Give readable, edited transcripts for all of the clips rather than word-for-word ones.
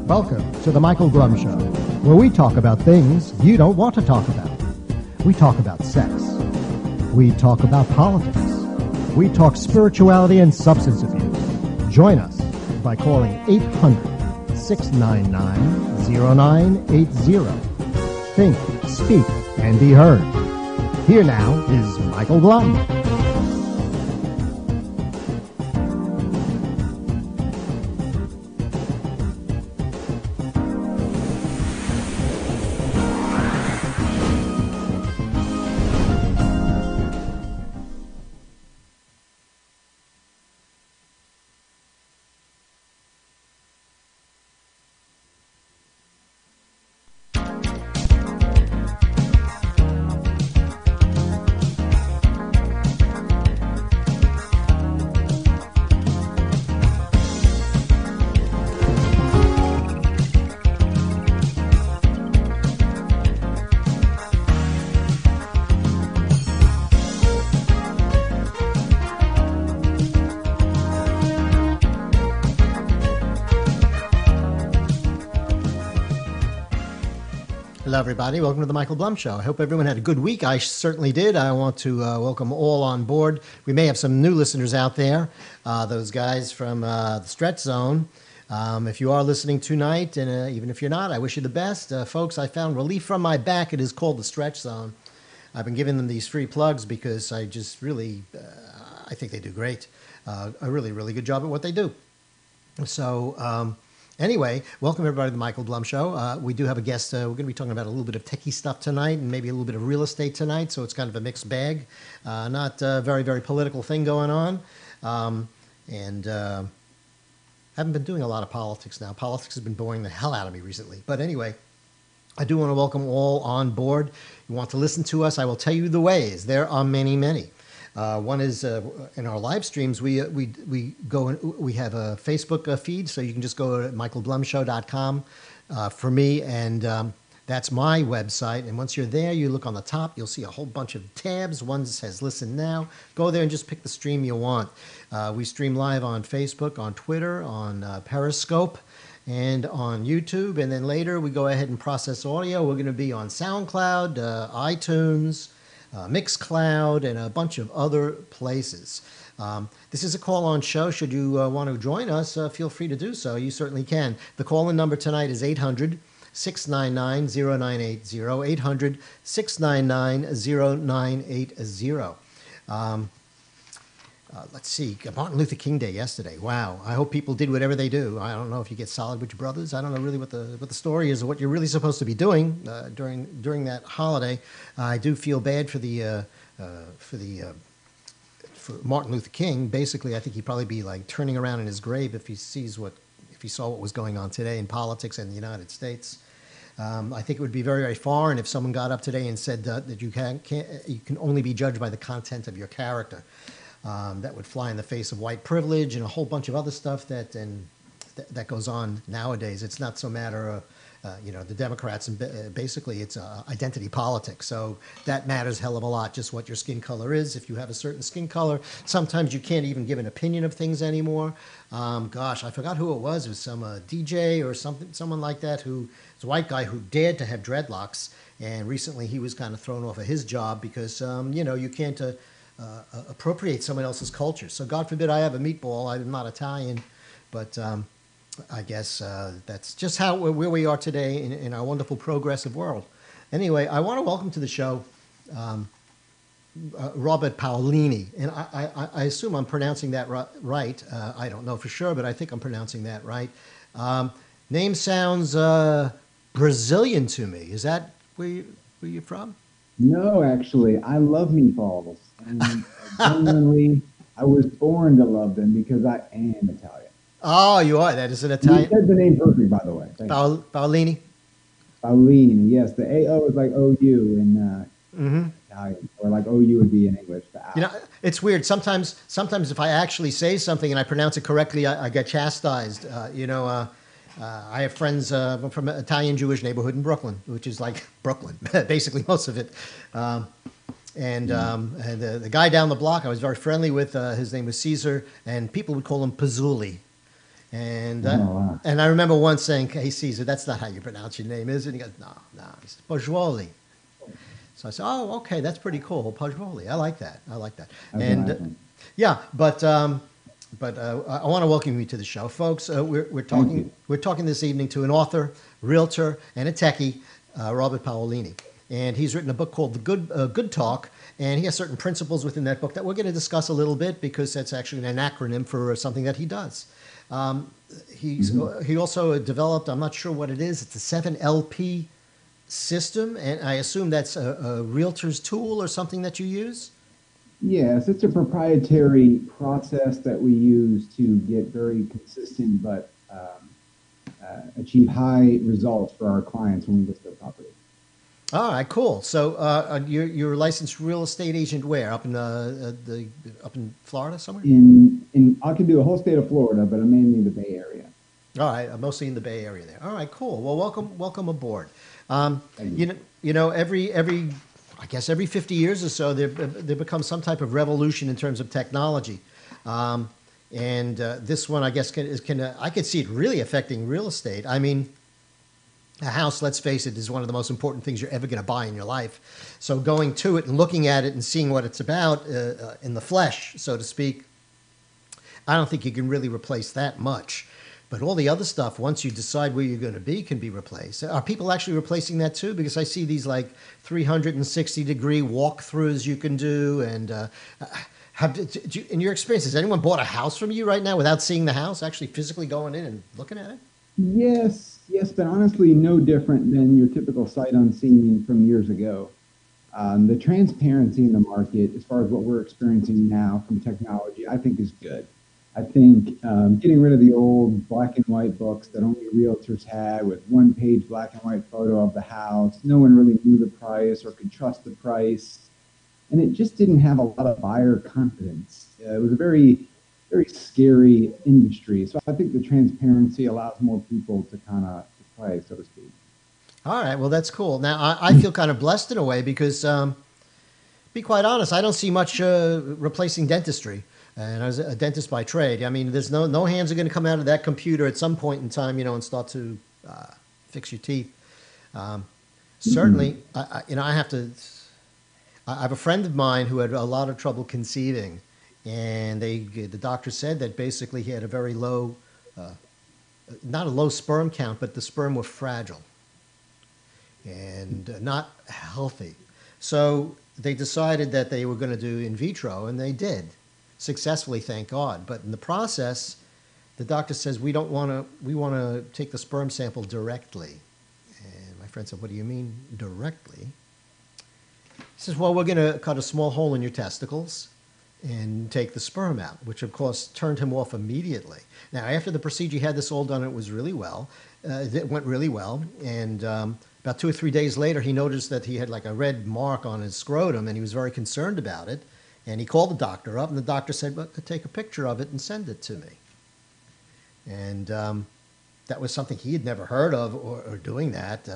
Welcome to the Michael Blum Show, where we talk about things you don't want to talk about. We talk about sex. We talk about politics. We talk spirituality and substance abuse. Join us by calling 800-699-0980. Think, speak, and be heard. Here now is Michael Blum. Hello, everybody. Welcome to the Michael Blum Show. I hope everyone had a good week. I certainly did. I want to welcome all on board. We may have some new listeners out there, those guys from the Stretch Zone. If you are listening tonight, and even if you're not, I wish you the best. Folks, I found relief from my back. It is called the Stretch Zone. I've been giving them these free plugs because I just really, I think they do great. A really, really good job at what they do. So, anyway, welcome everybody to the Michael Blum Show. We do have a guest. We're going to be talking about a little bit of techie stuff tonight and maybe a little bit of real estate tonight. So it's kind of a mixed bag. Not a very, very political thing going on. Haven't been doing a lot of politics now. Politics has been boring the hell out of me recently. But anyway, I do want to welcome all on board. You want to listen to us? I will tell you the ways. There are many, many. One is in our live streams. We have a Facebook feed, so you can just go to michaelblumshow.com for me, and that's my website. And once you're there, you look on the top, you'll see a whole bunch of tabs. One says "Listen Now." Go there and just pick the stream you want. We stream live on Facebook, on Twitter, on Periscope, and on YouTube. And then later we go ahead and process audio. We're going to be on SoundCloud, iTunes, Mixcloud, and a bunch of other places. This is a call-on show. Should you want to join us, feel free to do so. You certainly can. The call-in number tonight is 800-699-0980, 800-699-0980. Let's see, Martin Luther King Day yesterday. Wow. I hope people did whatever they do. I don't know if you get solid with your brothers. I don't know really what the story is or what you're really supposed to be doing during that holiday. I do feel bad for Martin Luther King. Basically, I think he'd probably be like turning around in his grave if he saw what was going on today in politics in the United States. I think it would be very, very foreign if someone got up today and said that you can only be judged by the content of your character. That would fly in the face of white privilege and a whole bunch of other stuff that goes on nowadays. It's not so matter of, the Democrats, and basically it's identity politics. So that matters a hell of a lot, just what your skin color is. If you have a certain skin color, sometimes you can't even give an opinion of things anymore. Gosh, I forgot who it was. It was some DJ or someone like that it's a white guy who dared to have dreadlocks. And recently he was kind of thrown off of his job because, you can't appropriate someone else's culture. So God forbid I have a meatball. I'm not Italian, but I guess that's just where we are today in our wonderful progressive world. Anyway, I want to welcome to the show Robert Paolini, and I assume I'm pronouncing that right. I don't know for sure, but I think I'm pronouncing that right. Name sounds Brazilian to me. Is that where you're from? No, actually, I love meatballs. And genuinely, I was born to love them because I am Italian. Oh, you are? That is an Italian? You said the name perfect, by the way. Paolini? Paolini, yes. The A-O is like O-U in Italian, or like O-U would be in English. It's weird. Sometimes if I actually say something and I pronounce it correctly, I get chastised. I have friends from an Italian Jewish neighborhood in Brooklyn, which is like Brooklyn, basically most of it. And the guy down the block I was very friendly with, his name was Caesar, and people would call him Pazzuli. And Oh, wow. and I remember once saying, "Hey Caesar, that's not how you pronounce your name, is it?" And he goes, "No, no." He says, "Poggioli." So I said, "Oh, okay, that's pretty cool, Poggioli. I like that. I like that." That's a And nice one. yeah, but I want to welcome you to the show, folks. Thank you. We're talking this evening to an author, realtor, and a techie, Robert Paolini, and he's written a book called The Good Talk, and he has certain principles within that book that we're going to discuss a little bit because that's actually an acronym for something that he does. Um, he also developed, I'm not sure what it is. It's a 7LP system, and I assume that's a realtor's tool or something that you use. Yes, it's a proprietary process that we use to get very consistent but achieve high results for our clients when we list their property. All right, cool. So you're a licensed real estate agent where? Up in Florida somewhere? In I can do a whole state of Florida, but I'm mainly in the Bay Area. All right, mostly in the Bay Area there. All right, cool. Well, welcome aboard. Thank you. You know, every I guess every 50 years or so, there becomes some type of revolution in terms of technology. And this one, I guess, I could see it really affecting real estate. I mean, a house, let's face it, is one of the most important things you're ever going to buy in your life. So going to it and looking at it and seeing what it's about in the flesh, so to speak, I don't think you can really replace that much. But all the other stuff, once you decide where you're going to be, can be replaced. Are people actually replacing that too? Because I see these like 360-degree walkthroughs you can do. And in your experience, has anyone bought a house from you right now without seeing the house, actually physically going in and looking at it? Yes, but honestly, no different than your typical sight unseen from years ago. The transparency in the market, as far as what we're experiencing now from technology, I think is good. I think getting rid of the old black and white books that only realtors had with one-page black and white photo of the house. No one really knew the price or could trust the price, and it just didn't have a lot of buyer confidence. It was a very scary industry. So I think the transparency allows more people to kind of play, so to speak. All right, well, that's cool. Now, I feel kind of blessed in a way because, be quite honest, I don't see much replacing dentistry. And I was a dentist by trade. I mean, there's no hands are going to come out of that computer at some point in time, and start to fix your teeth. Certainly, I have to. I have a friend of mine who had a lot of trouble conceiving, and the doctor said that basically he had a very low, not a low sperm count, but the sperm were fragile and not healthy. So they decided that they were going to do in vitro, and they did successfully, thank God. But in the process, the doctor says we want to take the sperm sample directly. And my friend said, "What do you mean directly?" He says, "Well, we're going to cut a small hole in your testicles and take the sperm out," which of course turned him off immediately. Now, after the procedure, he had this all done. It was really well. It went really well. And about 2 or 3 days later, he noticed that he had like a red mark on his scrotum, and he was very concerned about it. And he called the doctor up, and the doctor said, "Well, take a picture of it and send it to me." And that was something he had never heard of or doing that.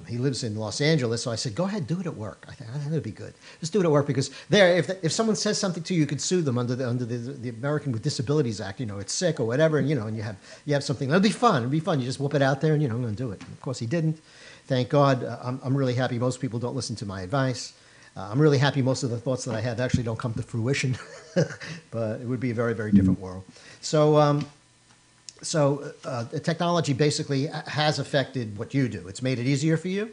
He lives in Los Angeles, so I said, "Go ahead, do it at work." I think that would be good. Just do it at work because there, if someone says something to you, you could sue them under the American with Disabilities Act. It's sick or whatever, and and you have something. It'll be fun. It'll be fun. You just whoop it out there, and I'm going to do it. And of course, he didn't. Thank God. I'm really happy. Most people don't listen to my advice. I'm really happy most of the thoughts that I had actually don't come to fruition, but it would be a very, very different world. So, the technology basically has affected what you do. It's made it easier for you?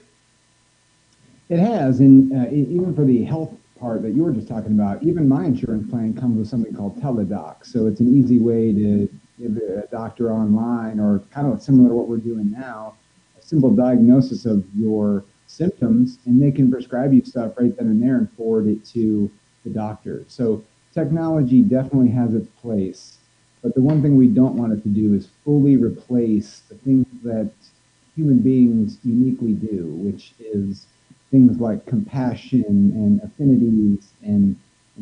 It has, and even for the health part that you were just talking about, even my insurance plan comes with something called Teledoc. So it's an easy way to give a doctor online, or kind of similar to what we're doing now, a simple diagnosis of your symptoms, and they can prescribe you stuff right then and there and forward it to the doctor. So technology definitely has its place, but the one thing we don't want it to do is fully replace the things that human beings uniquely do, which is things like compassion and affinities and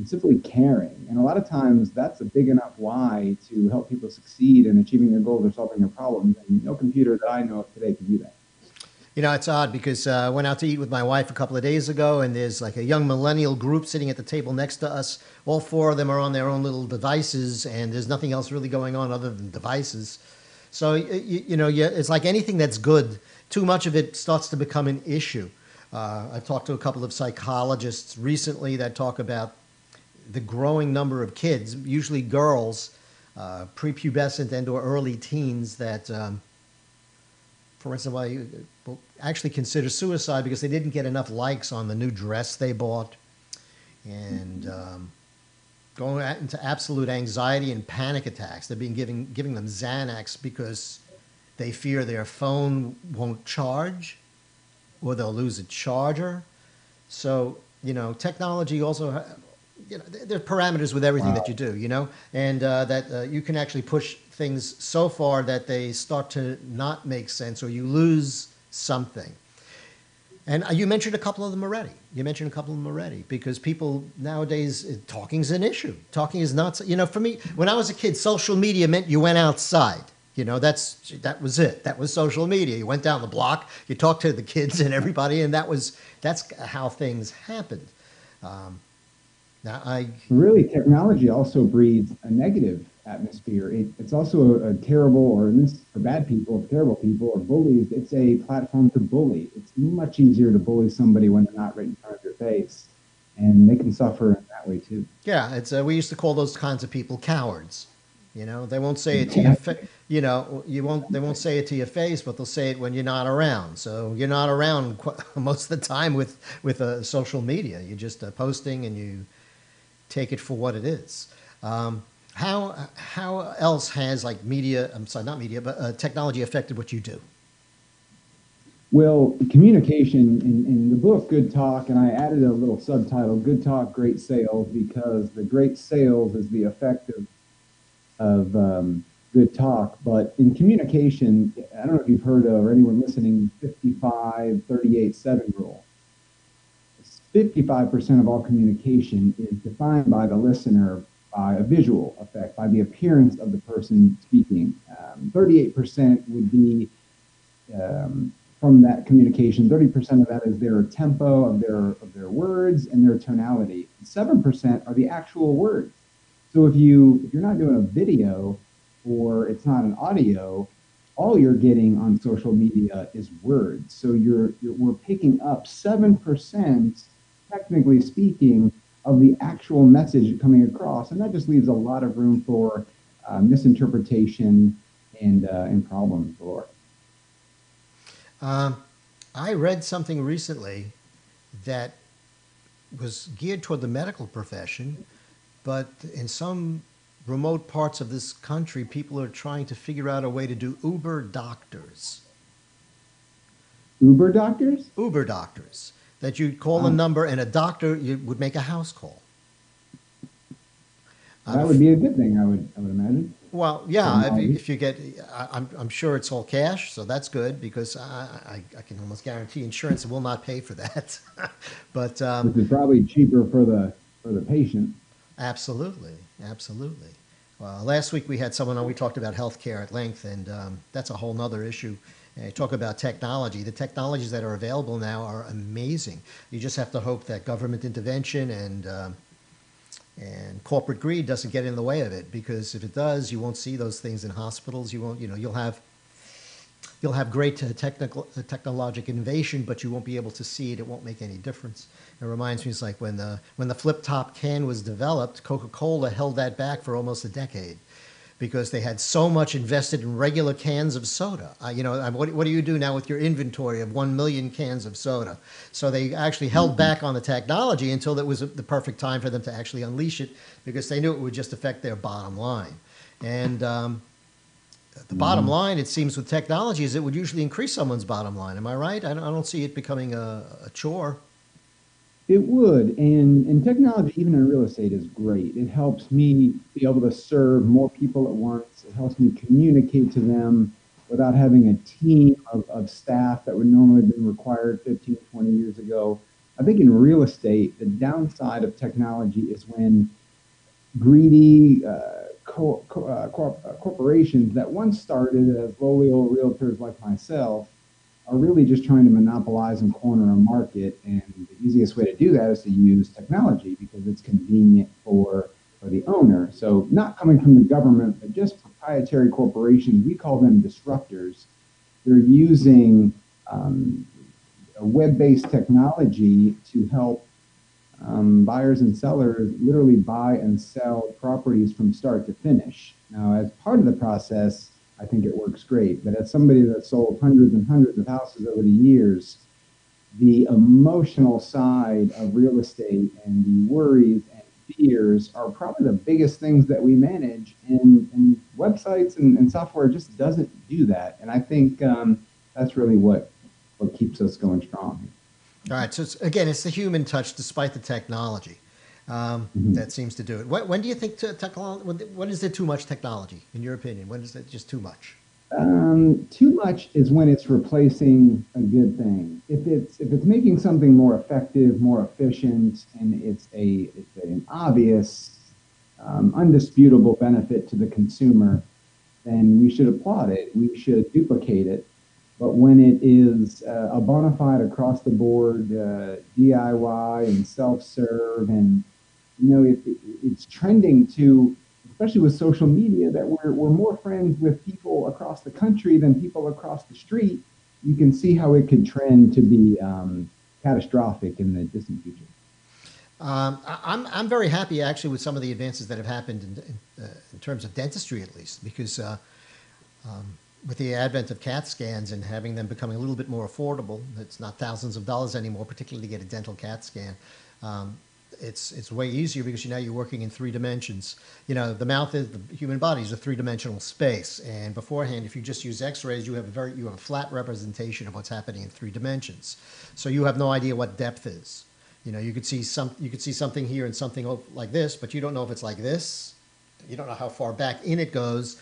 simply caring. And a lot of times that's a big enough why to help people succeed in achieving their goals or solving their problems. And no computer that I know of today can do that. It's odd because I went out to eat with my wife a couple of days ago, and there's like a young millennial group sitting at the table next to us. All four of them are on their own little devices, and there's nothing else really going on other than devices. So, yeah, it's like anything that's good, too much of it starts to become an issue. I've talked to a couple of psychologists recently that talk about the growing number of kids, usually girls, prepubescent and or early teens, that for instance, will actually consider suicide because they didn't get enough likes on the new dress they bought, and going into absolute anxiety and panic attacks. They're being giving them Xanax because they fear their phone won't charge or they'll lose a charger. So, technology also, there are parameters with everything that you do, and that you can actually push things so far that they start to not make sense or you lose something. And you mentioned a couple of them already. Because people nowadays, talking is an issue. Talking is not, for me, when I was a kid, social media meant you went outside. That was it. That was social media. You went down the block, you talked to the kids and everybody, and that's how things happened. Really, technology also breeds a negative atmosphere. It's also a terrible, or in this, for bad people, terrible people, or bullies. It's a platform to bully. It's much easier to bully somebody when they're not right in front of your face, and they can suffer in that way too. Yeah, it's we used to call those kinds of people cowards. They won't say it to your face. They won't say it to your face, but they'll say it when you're not around. So you're not around most of the time with social media. You're just posting and you take it for what it is. How else has technology affected what you do? Well, communication in the book Good Talk, and I added a little subtitle, Good Talk, Great Sales, because the great sales is the effect of good talk. But in communication, I don't know if you've heard of, or anyone listening, 55-38-7 rule. 55% of all communication is defined by the listener by a visual effect, by the appearance of the person speaking. 38% would be from that communication. 30% of that is their tempo of their words and their tonality. 7% are the actual words. So if you're not doing a video or it's not an audio, all you're getting on social media is words. So we're picking up 7%, technically speaking, of the actual message coming across, and that just leaves a lot of room for misinterpretation and problems galore. I read something recently that was geared toward the medical profession, but in some remote parts of this country, people are trying to figure out a way to do Uber doctors. Uber doctors? Uber doctors. That you'd call a number and a doctor would make a house call. That would be a good thing, I would imagine. Well, yeah, if you get, I'm sure it's all cash, so that's good because I can almost guarantee insurance will not pay for that. But which is probably cheaper for the patient. Absolutely. Well, last week we had someone on. We talked about healthcare at length, and that's a whole nother issue. And talk about technology. The technologies that are available now are amazing. You just have to hope that government intervention and corporate greed doesn't get in the way of it, because if it does, you won't see those things in hospitals. You won't, you'll have great technological innovation, but you won't be able to see it. It won't make any difference. It reminds me, it's like when the flip top can was developed, Coca-Cola held that back for almost a decade because they had so much invested in regular cans of soda. What do you do now with your inventory of 1 million cans of soda? So they actually held back on the technology until it was the perfect time for them to actually unleash it, because they knew it would just affect their bottom line. And the bottom line, it seems, with technology is it would usually increase someone's bottom line. Am I right? I don't see it becoming a chore. It would, and technology, even in real estate, is great. It helps me be able to serve more people at once. It helps me communicate to them without having a team of staff that would normally have been required 15, 20 years ago. I think in real estate, the downside of technology is when greedy corporations that once started as lowly old realtors like myself are really just trying to monopolize and corner a market. And the easiest way to do that is to use technology because it's convenient for the owner. So not coming from the government, but just proprietary corporations, we call them disruptors. They're using a web-based technology to help buyers and sellers literally buy and sell properties from start to finish. Now, as part of the process, I think it works great. But as somebody that sold hundreds and hundreds of houses over the years, the emotional side of real estate and the worries and fears are probably the biggest things that we manage. And websites and software just doesn't do that. And I think that's really what keeps us going strong. All right. So again, it's the human touch despite the technology that seems to do it. When do you think technology? When is there too much technology, in your opinion? When is it just too much? Too much is when it's replacing a good thing. If it's making something more effective, more efficient, and it's an obvious, undisputable benefit to the consumer, then we should applaud it. We should duplicate it. But when it is a bona fide across the board DIY and self-serve, and it's trending to, especially with social media, that we're more friends with people across the country than people across the street, you can see how it could trend to be catastrophic in the distant future. I'm very happy actually with some of the advances that have happened in terms of dentistry, at least, because with the advent of CAT scans and having them becoming a little bit more affordable, it's not thousands of dollars anymore, particularly to get a dental CAT scan. It's way easier because now you're working in 3 dimensions. The mouth is the human body is a 3-dimensional space, and beforehand, if you just use X-rays, you have a flat representation of what's happening in 3 dimensions. So you have no idea what depth is. You could see something here and something like this, but you don't know if it's like this. You don't know how far back in it goes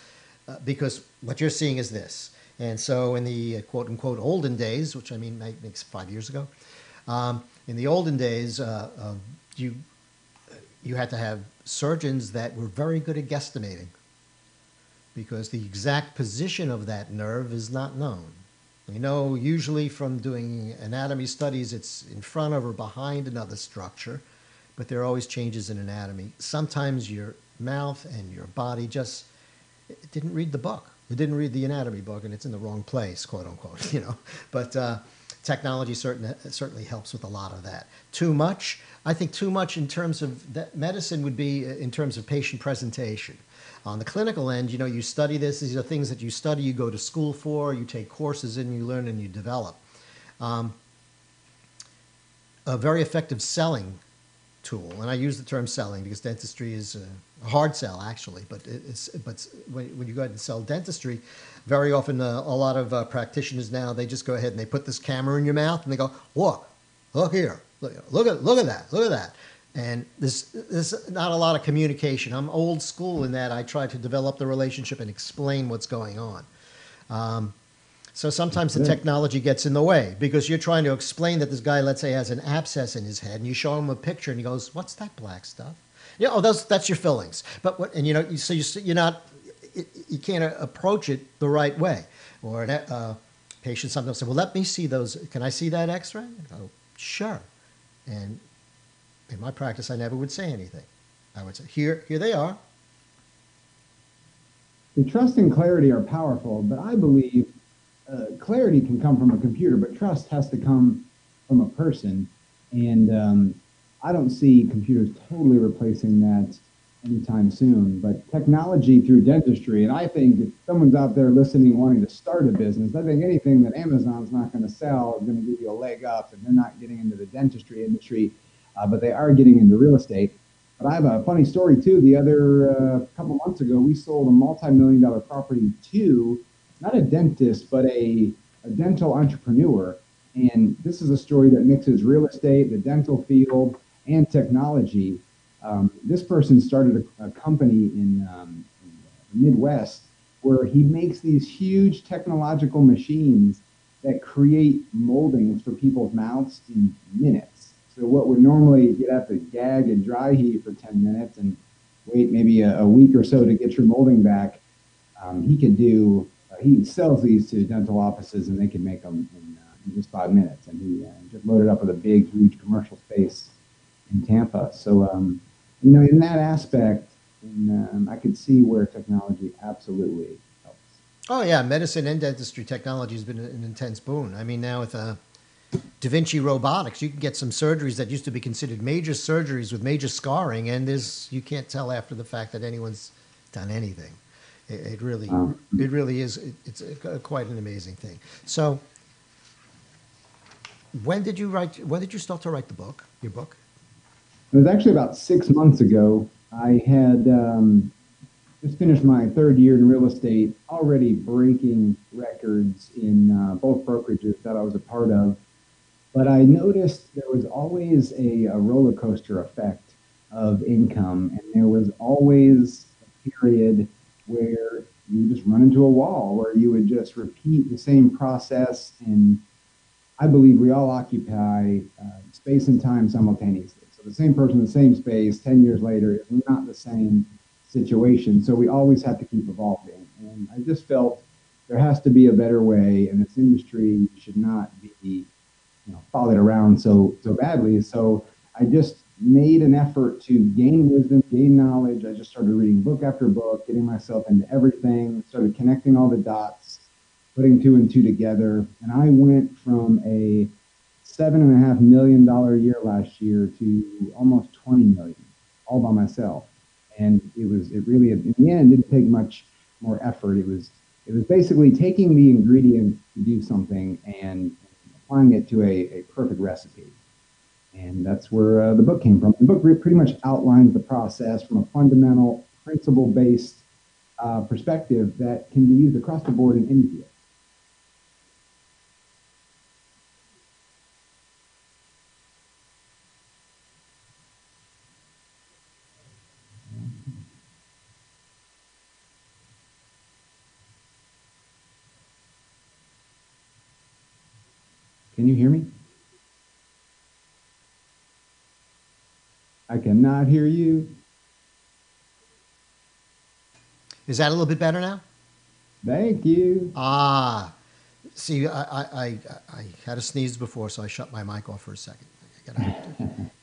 because what you're seeing is this. And so in the quote unquote olden days, which I mean makes 5 years ago, in the olden days, you had to have surgeons that were very good at guesstimating because the exact position of that nerve is not known. We know usually from doing anatomy studies it's in front of or behind another structure, but there are always changes in anatomy. Sometimes your mouth and your body just didn't read the book. It didn't read the anatomy book, and it's in the wrong place, quote unquote. But technology certainly helps with a lot of that. Too much? I think too much in terms of that medicine would be in terms of patient presentation. On the clinical end, you study this. These are things that you study, you go to school for, you take courses in, you learn and you develop. A very effective selling tool, and I use the term selling because dentistry is a hard sell actually, but when you go ahead and sell dentistry, very often a lot of practitioners now, they just go ahead and they put this camera in your mouth and they go, look here, look at that. And there's not a lot of communication. I'm old school in that I try to develop the relationship and explain what's going on. So sometimes the technology gets in the way because you're trying to explain that this guy, let's say, has an abscess in his head, and you show him a picture, and he goes, "What's that black stuff?" That's your fillings. But so you're not, you can't approach it the right way. Or a patient sometimes say, "Well, let me see those. Can I see that X-ray?" I go, "Sure." And in my practice, I never would say anything. I would say, "Here they are." The trust and clarity are powerful, but I believe clarity can come from a computer, but trust has to come from a person. And I don't see computers totally replacing that anytime soon. But technology through dentistry, and I think if someone's out there listening wanting to start a business, I think anything that Amazon's not going to sell is going to give you a leg up, and they're not getting into the dentistry industry, but they are getting into real estate. But I have a funny story too. The other couple months ago, we sold a multi-million-dollar property to not a dentist, but a dental entrepreneur. And this is a story that mixes real estate, the dental field, and technology. This person started a company in the Midwest where he makes these huge technological machines that create moldings for people's mouths in minutes. So what would normally you'd have to gag and dry heat for 10 minutes and wait maybe a week or so to get your molding back, he could do he sells these to dental offices, and they can make them in just 5 minutes. And he just loaded up with a big, huge commercial space in Tampa. So, in that aspect, and I could see where technology absolutely helps. Oh yeah, medicine and dentistry technology has been an intense boon. I mean, now with Da Vinci robotics, you can get some surgeries that used to be considered major surgeries with major scarring, and you can't tell after the fact that anyone's done anything. It really, it really is. It's quite an amazing thing. So, when did you write? When did you start to write the book? Your book? It was actually about 6 months ago. I had just finished my third year in real estate, already breaking records in both brokerages that I was a part of. But I noticed there was always a roller coaster effect of income, and there was always a period where you just run into a wall, where you would just repeat the same process. And I believe we all occupy space and time simultaneously. So the same person, the same space, 10 years later is not the same situation. So we always have to keep evolving. And I just felt there has to be a better way, and this industry should not be followed around so badly. So I just made an effort to gain wisdom, gain knowledge. I just started reading book after book, getting myself into everything, started connecting all the dots, putting two and two together. And I went from a $7.5 million year last year to almost 20 million, all by myself. And it really, in the end, didn't take much more effort. It was basically taking the ingredients to do something and applying it to a perfect recipe. And that's where the book came from. The book pretty much outlines the process from a fundamental, principle-based perspective that can be used across the board in any field. Can you hear me? I cannot hear you. Is that a little bit better now? Thank you. Ah, see, I had a sneeze before, so I shut my mic off for a second. You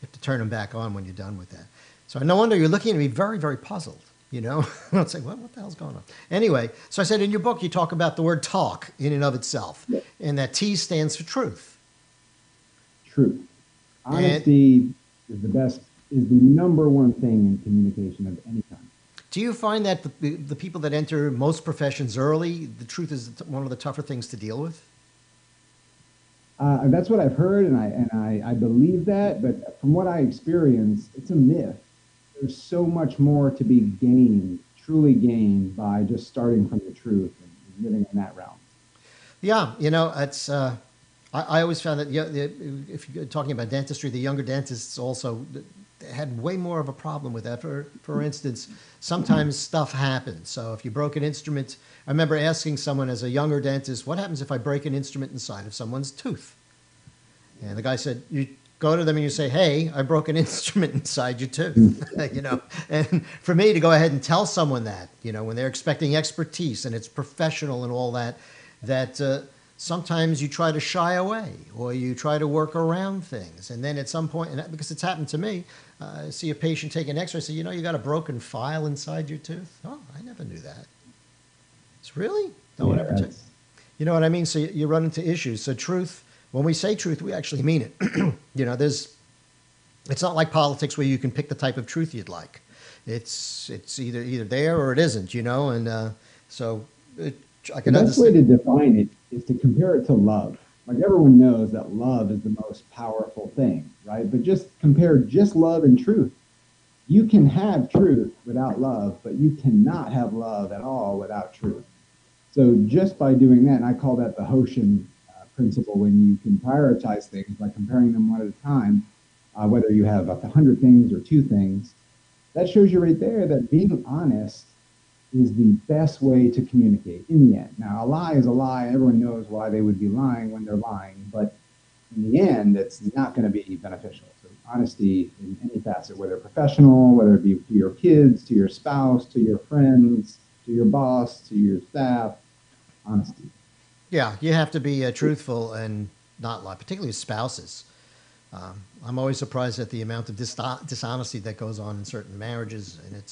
have to turn them back on when you're done with that. So no wonder you're looking at me very, very puzzled. I'm saying, what the hell's going on? Anyway, so I said in your book you talk about the word talk in and of itself, and that T stands for truth. Truth. Honesty is the number one thing in communication of any kind. Do you find that the people that enter most professions early, the truth is one of the tougher things to deal with? That's what I've heard, and I believe that. But from what I experience, it's a myth. There's so much more to be gained, truly gained, by just starting from the truth and living in that realm. Yeah, it's. I always found that if you're talking about dentistry, the younger dentists also had way more of a problem with that. For instance, sometimes stuff happens. So if you broke an instrument, I remember asking someone as a younger dentist, what happens if I break an instrument inside of someone's tooth? And the guy said, you go to them and you say, hey, I broke an instrument inside your tooth. And for me to go ahead and tell someone that, when they're expecting expertise and it's professional and all that, sometimes you try to shy away or you try to work around things. And then at some point, and because it's happened to me, I see a patient take an x-ray, say, you got a broken file inside your tooth? Oh, I never knew that. It's really? No one ever took. You know what I mean? So you run into issues. So truth, when we say truth, we actually mean it. It's not like politics where you can pick the type of truth you'd like. It's either there or it isn't, and so I can understand. The best way to define it is to compare it to love. Like everyone knows that love is the most powerful thing, right? But just compare just love and truth. You can have truth without love, but you cannot have love at all without truth. So just by doing that, and I call that the Hoshin principle, when you can prioritize things by comparing them one at a time, whether you have 100 things or 2 things, that shows you right there that being honest is the best way to communicate in the end. Now, a lie is a lie. Everyone knows why they would be lying when they're lying, but in the end, it's not going to be beneficial. So honesty in any facet, whether professional, whether it be to your kids, to your spouse, to your friends, to your boss, to your staff, honesty. Yeah, you have to be truthful and not lie, particularly with spouses. I'm always surprised at the amount of dishonesty that goes on in certain marriages, and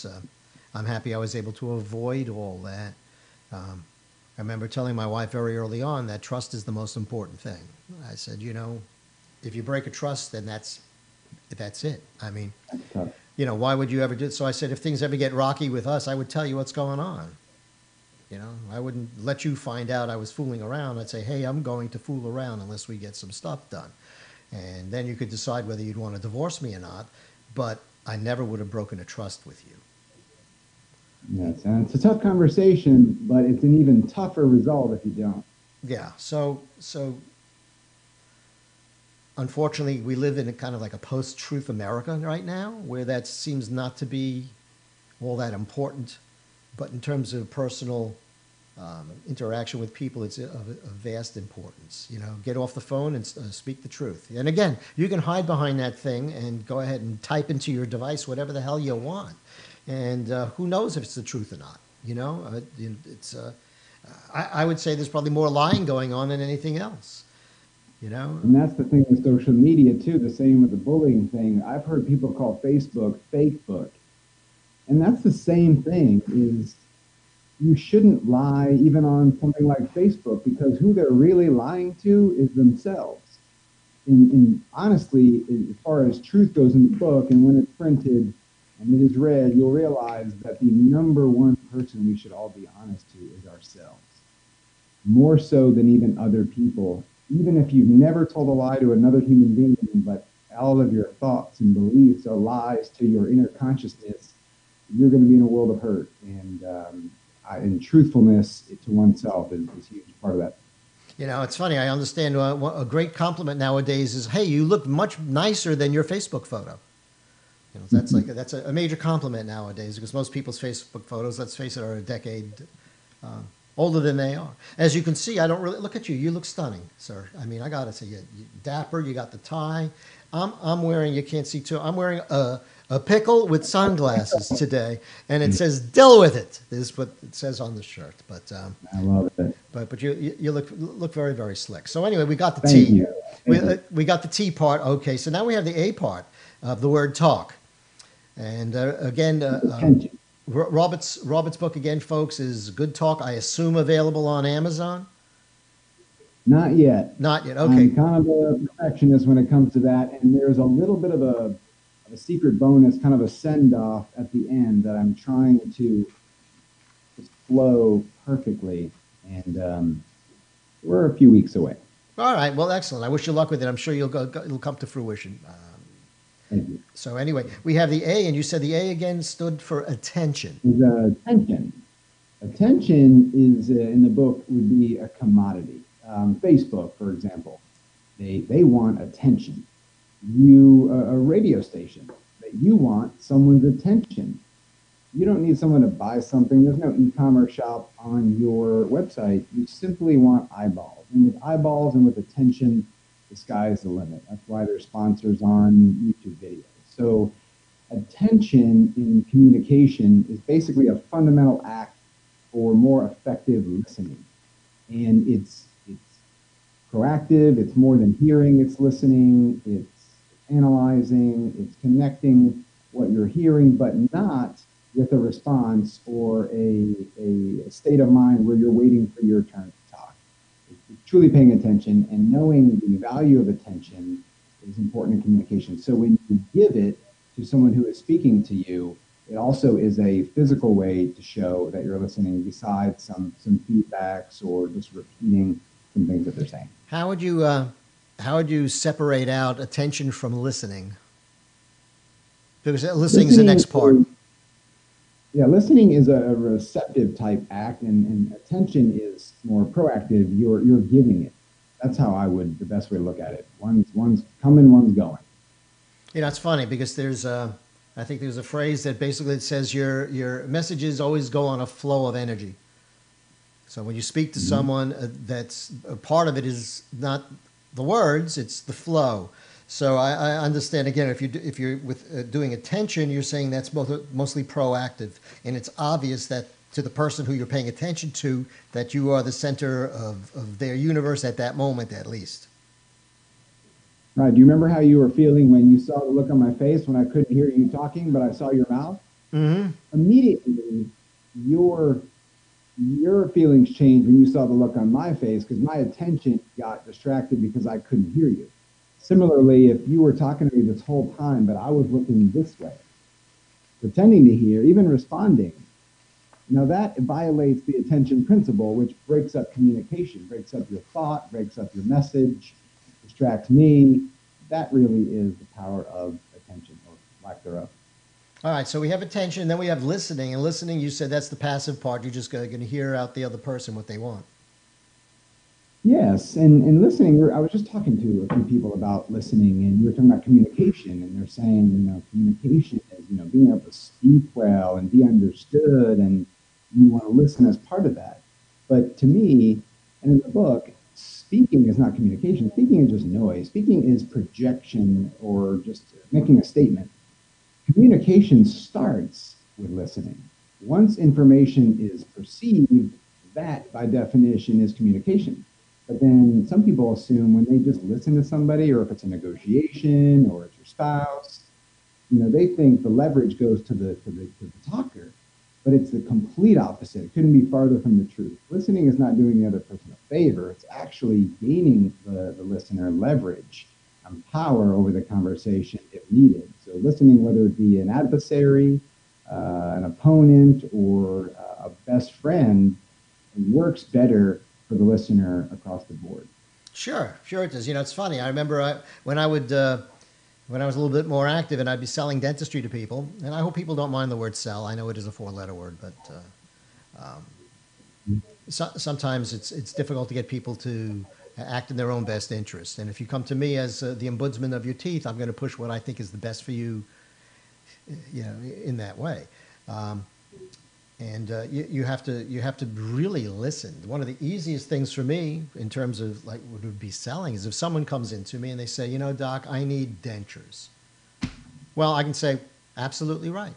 I'm happy I was able to avoid all that. I remember telling my wife very early on that trust is the most important thing. I said, if you break a trust, then that's it. I mean, That's tough. why would you ever do it? So I said, if things ever get rocky with us, I would tell you what's going on. I wouldn't let you find out I was fooling around. I'd say, hey, I'm going to fool around unless we get some stuff done. And then you could decide whether you'd want to divorce me or not. But I never would have broken a trust with you. Yes, and it's a tough conversation, but it's an even tougher result if you don't. Yeah. So unfortunately, we live in a kind of like a post-truth America right now, where that seems not to be all that important. But in terms of personal interaction with people, it's of vast importance. Get off the phone and speak the truth. And again, you can hide behind that thing and go ahead and type into your device whatever the hell you want. And who knows if it's the truth or not? It's. I would say there's probably more lying going on than anything else. And that's the thing with social media too. The same with the bullying thing. I've heard people call Facebook fakebook, and that's the same thing. Is you shouldn't lie even on something like Facebook, because who they're really lying to is themselves. And honestly, as far as truth goes in the book, and when it's printed and it is read, you'll realize that the number one person we should all be honest to is ourselves, more so than even other people. Even if you've never told a lie to another human being, but all of your thoughts and beliefs are lies to your inner consciousness, you're going to be in a world of hurt. And truthfulness to oneself is a huge part of that. It's funny. I understand a great compliment nowadays is, hey, you look much nicer than your Facebook photo. That's a major compliment nowadays, because most people's Facebook photos, let's face it, are a decade older than they are. As you can see, I don't really look at you. You look stunning, sir. I mean, I gotta say, you're dapper. You got the tie. I'm wearing. You can't see too. I'm wearing a pickle with sunglasses today, and it says "Deal with it." This is what it says on the shirt. But I love it. But you look very, very slick. So anyway, we got the Thank T. you. We got the T part. Okay, so now we have the A part of the word talk. And again, Robert's book again, folks, is Good Talk. I assume available on Amazon. Not yet. Not yet. Okay. I'm kind of a perfectionist when it comes to that, and there's a little bit of a secret bonus, kind of a send off at the end that I'm trying to just flow perfectly, and we're a few weeks away. All right. Well, excellent. I wish you luck with it. I'm sure it'll come to fruition. Thank you. So anyway, we have the A, and you said the A again stood for attention. Is attention. Attention is in the book would be a commodity. Facebook, for example, they want attention. A radio station, that you want someone's attention. You don't need someone to buy something. There's no e-commerce shop on your website. You simply want eyeballs, and with eyeballs and with attention, the sky is the limit. That's why there's sponsors on YouTube videos. So attention in communication is basically a fundamental act for more effective listening. And it's proactive, it's more than hearing, it's listening, it's analyzing, it's connecting what you're hearing, but not with a response or a state of mind where you're waiting for your turn to talk. It's truly paying attention, and knowing the value of attention is important in communication. So when you give it to someone who is speaking to you, it also is a physical way to show that you're listening, besides some feedbacks or just repeating some things that they're saying. How would you separate out attention from listening? Because listening is the next part. Yeah, listening is a receptive type act, and attention is more proactive. You're giving it. That's how the best way to look at it. One's coming, one's going. It's funny because I think there's a phrase that basically says your messages always go on a flow of energy. So when you speak to someone, that's a part of it is not the words, it's the flow. So I understand again. If you're with doing attention, you're saying that's mostly proactive, and it's obvious that to the person who you're paying attention to that you are the center of their universe at that moment, at least. Right. Do you remember how you were feeling when you saw the look on my face when I couldn't hear you talking, but I saw your mouth? Mm-hmm. Immediately, your your feelings changed when you saw the look on my face because my attention got distracted because I couldn't hear you. Similarly, if you were talking to me this whole time, but I was looking this way, pretending to hear, even responding, now that violates the attention principle, which breaks up communication, breaks up your thought, breaks up your message, distracts me. That really is the power of attention or lack thereof. All right, so we have attention, then we have listening. And listening, you said that's the passive part. You're just going to hear out the other person what they want. Yes, and listening, I was just talking to a few people about listening, and we were talking about communication, and they're saying, communication is, being able to speak well and be understood, and you want to listen as part of that. But to me, and in the book, speaking is not communication. Speaking is just noise. Speaking is projection or just making a statement. Communication starts with listening. Once information is perceived, that by definition is communication. But then some people assume when they just listen to somebody, or if it's a negotiation or it's your spouse, they think the leverage goes to the talker. But it's the complete opposite. It couldn't be farther from the truth. Listening is not doing the other person a favor. It's actually gaining the listener leverage and power over the conversation if needed. So listening, whether it be an adversary, an opponent, or a best friend, works better for the listener across the board. Sure, sure it does. It's funny. I remember when I would when I was a little bit more active, and I'd be selling dentistry to people. And I hope people don't mind the word "sell." I know it is a four-letter word, but sometimes it's difficult to get people to act in their own best interest. And if you come to me as the ombudsman of your teeth, I'm going to push what I think is the best for you, in that way. And you have to really listen. One of the easiest things for me in terms of like what would be selling is if someone comes into me and they say, Doc, I need dentures. Well, I can say, absolutely right.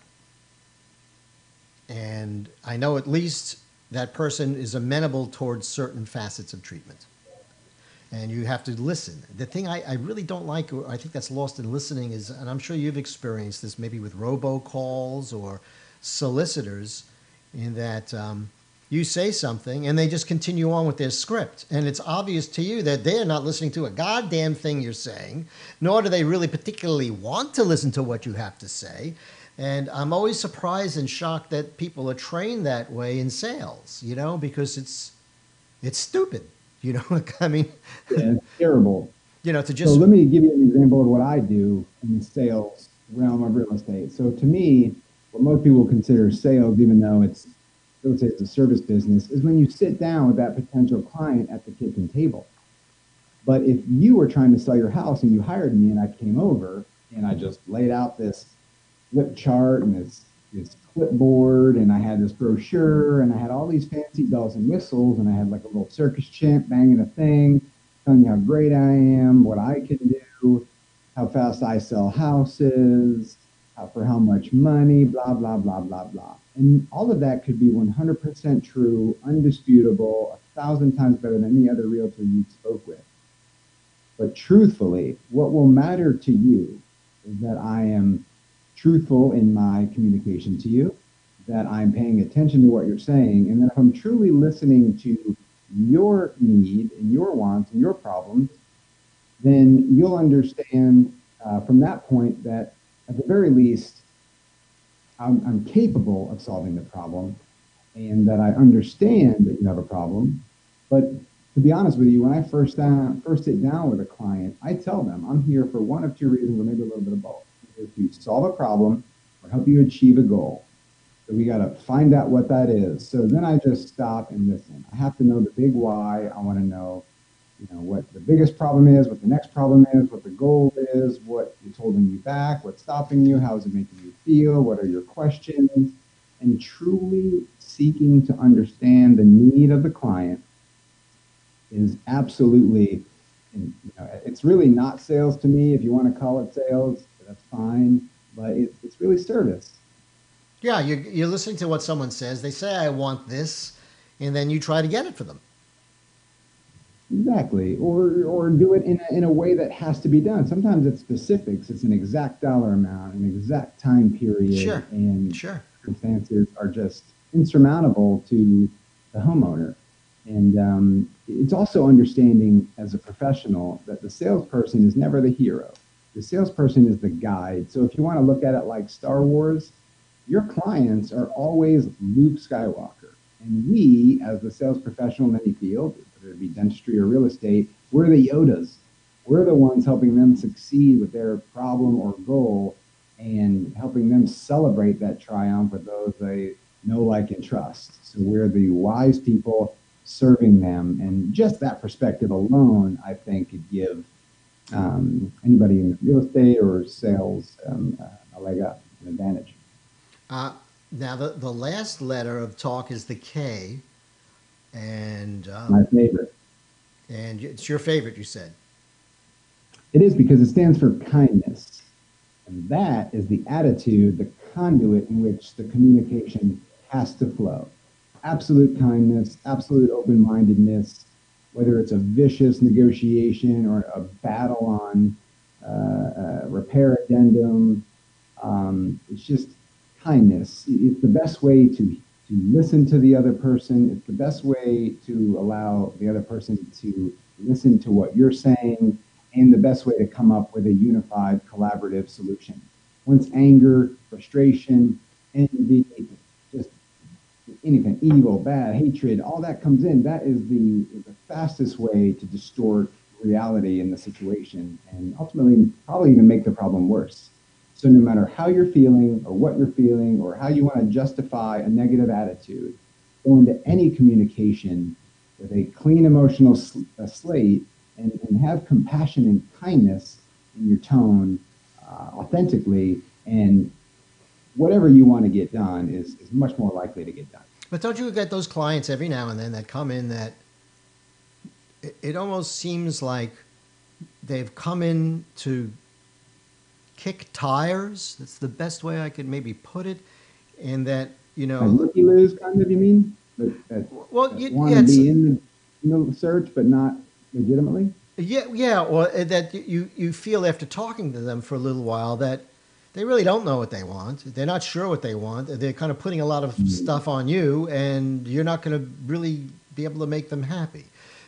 And I know at least that person is amenable towards certain facets of treatment. And you have to listen. The thing I really don't like, or I think that's lost in listening is, and I'm sure you've experienced this maybe with robocalls or solicitors, in that you say something and they just continue on with their script. And it's obvious to you that they're not listening to a goddamn thing you're saying, nor do they really particularly want to listen to what you have to say. And I'm always surprised and shocked that people are trained that way in sales, because it's stupid, I mean, Yeah, it's terrible. to So just, let me give you an example of what I do in the sales realm of real estate. So to me, what most people consider sales, even though it's, let's say it's a service business, is when you sit down with that potential client at the kitchen table. But if you were trying to sell your house and you hired me and I came over and I just laid out this flip chart and this clipboard and I had this brochure and I had all these fancy bells and whistles and I had like a little circus chimp banging a thing, telling you how great I am, what I can do, how fast I sell houses, for how much money, blah, blah, blah, blah, blah. And all of that could be 100% true, undisputable, 1,000 times better than any other realtor you spoke with. But truthfully, what will matter to you is that I am truthful in my communication to you, that I'm paying attention to what you're saying, and that if I'm truly listening to your need and your wants and your problems, then you'll understand from that point that at the very least, I'm capable of solving the problem and that I understand that you have a problem. But to be honest with you, when I first sit down with a client, I tell them I'm here for one of two reasons, or maybe a little bit of both. I'm here to solve a problem or help you achieve a goal. So we got to find out what that is. So then I just stop and listen. I have to know the big why. I want to know, what the biggest problem is, what the next problem is, what the goal is, what is holding you back, what's stopping you, how is it making you feel, what are your questions, and truly seeking to understand the need of the client is absolutely And it's really not sales to me. If you want to call it sales, that's fine, but it's really service. Yeah, you're listening to what someone says. They say, I want this, and then you try to get it for them. Exactly, or do it in a way that has to be done. Sometimes it's specifics. It's an exact dollar amount, an exact time period, Sure, and sure. circumstances are just insurmountable to the homeowner. And it's also understanding as a professional that the salesperson is never the hero. The salesperson is the guide. So if you want to look at it like Star Wars, your clients are always Luke Skywalker. And we, as the sales professional in any field, whether it be dentistry or real estate, we're the Yodas. We're the ones helping them succeed with their problem or goal and helping them celebrate that triumph with those they know, like, and trust. So we're the wise people serving them. And just that perspective alone, I think, could give anybody in real estate or sales a leg up, an advantage. Uh, Now, the last letter of talk is the K, and My favorite. it's your favorite, you said. It is because it stands for kindness. And that is the attitude, the conduit in which the communication has to flow. Absolute kindness, absolute open mindedness, whether it's a vicious negotiation or a battle on repair addendum. It's just kindness. It's the best way to listen to the other person. It's the best way to allow the other person to listen to what you're saying, and the best way to come up with a unified, collaborative solution. Once anger, frustration, envy, just anything, evil, bad, hatred, all that comes in, that is the fastest way to distort reality in the situation and ultimately probably even make the problem worse. So no matter how you're feeling or what you're feeling or how you want to justify a negative attitude, go into any communication with a clean emotional slate and have compassion and kindness in your tone authentically, and whatever you want to get done is much more likely to get done. But don't you get those clients every now and then that come in that it almost seems like they've come in to kick tires? That's the best way I could maybe put it. And that, Like looky loos, kind of, you mean? well, That want yeah, to it's, be in the search, but not legitimately? yeah, yeah, or that you feel after talking to them for a little while that they really don't know what they want. They're not sure what they want. They're kind of putting a lot of stuff on you, and you're not going to really be able to make them happy.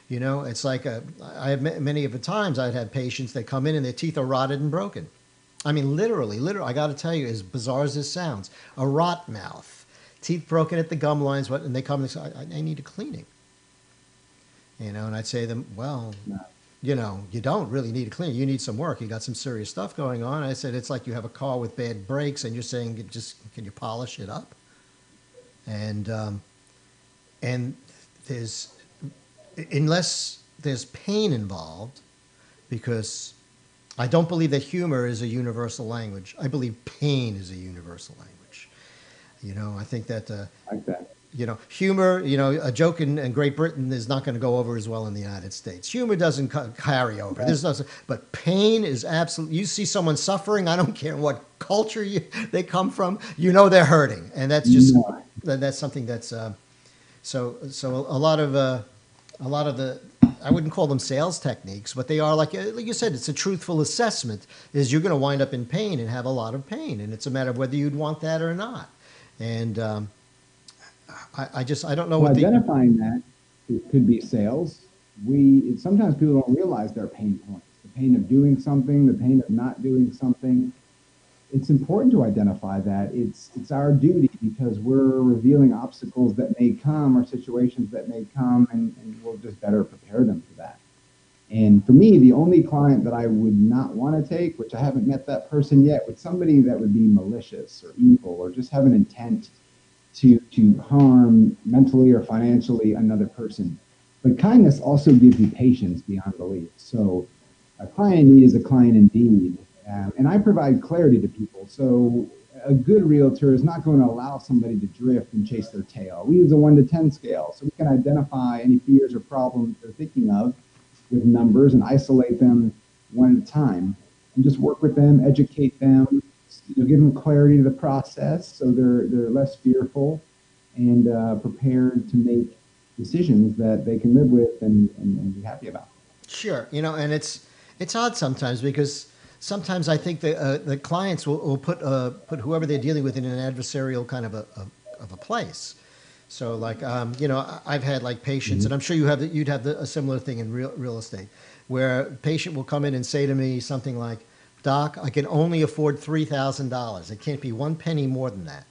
It's like I have many of the times I'd have patients that come in and their teeth are rotted and broken. I mean, literally, I got to tell you, as bizarre as this sounds, a rot mouth, teeth broken at the gum lines, and they come and say, I need a cleaning. And I'd say to them, well, No. you don't really need a cleaning. You need some work. You got some serious stuff going on. I said, it's like you have a car with bad brakes and you're saying, can you polish it up? And there's, unless there's pain involved, because I don't believe that humor is a universal language. I believe pain is a universal language. I think that, Like that. Humor, a joke in Great Britain is not going to go over as well in the United States. Humor doesn't carry over. Right. But pain is absolute. You see someone suffering, I don't care what culture they come from, they're hurting. And that's just, No. that's something that's, so a lot of the, I wouldn't call them sales techniques, but they are like you said, it's a truthful assessment. Is you're going to wind up in pain and have a lot of pain, and it's a matter of whether you'd want that or not. And I don't know Well, what identifying that it could be sales. Sometimes people don't realize their pain points, the pain of doing something, the pain of not doing something. It's important to identify that. It's our duty because we're revealing obstacles that may come or situations that may come, and we'll just better prepare them for that. And for me, the only client that I would not want to take, which I haven't met that person yet, with somebody that would be malicious or evil or just have an intent to harm mentally or financially another person. But kindness also gives you patience beyond belief. So a client in need is a client indeed. And I provide clarity to people. So a good realtor is not going to allow somebody to drift and chase their tail. We use a 1 to 10 scale, so we can identify any fears or problems they're thinking of with numbers and isolate them one at a time, and just work with them, educate them, give them clarity to the process so they're less fearful and prepared to make decisions that they can live with and be happy about. Sure, and it's odd sometimes because sometimes I think the clients will put whoever they're dealing with in an adversarial kind of a place. So like I've had like patients, and I'm sure you'd have a similar thing in real estate, where a patient will come in and say to me something like, "Doc, I can only afford $3,000. It can't be one penny more than that."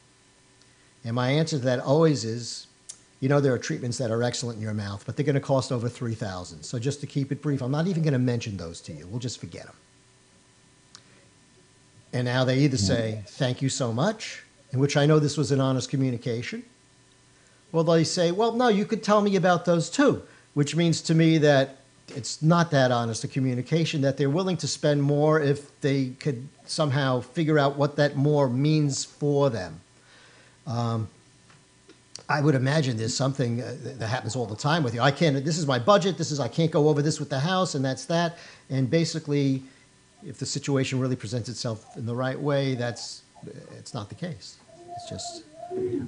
And my answer to that always is, there are treatments that are excellent in your mouth, but they're going to cost over 3,000. So just to keep it brief, I'm not even going to mention those to you. We'll just forget them. And now they either say, "Thank you so much," in which I know this was an honest communication, or they say, "Well, no, you could tell me about those too," which means to me that it's not that honest a communication, that they're willing to spend more if they could somehow figure out what that more means for them. I would imagine there's something that happens all the time with you. This is my budget, I can't go over this with the house, and that's that. And basically, if the situation really presents itself in the right way, it's not the case. It's just...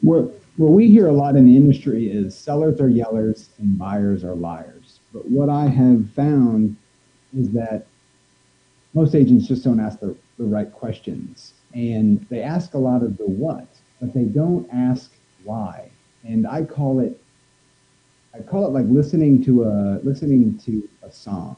What we hear a lot in the industry is sellers are yellers and buyers are liars. But what I have found is that most agents just don't ask the right questions. And they ask a lot of the what, but they don't ask why. And I call it like listening to a song.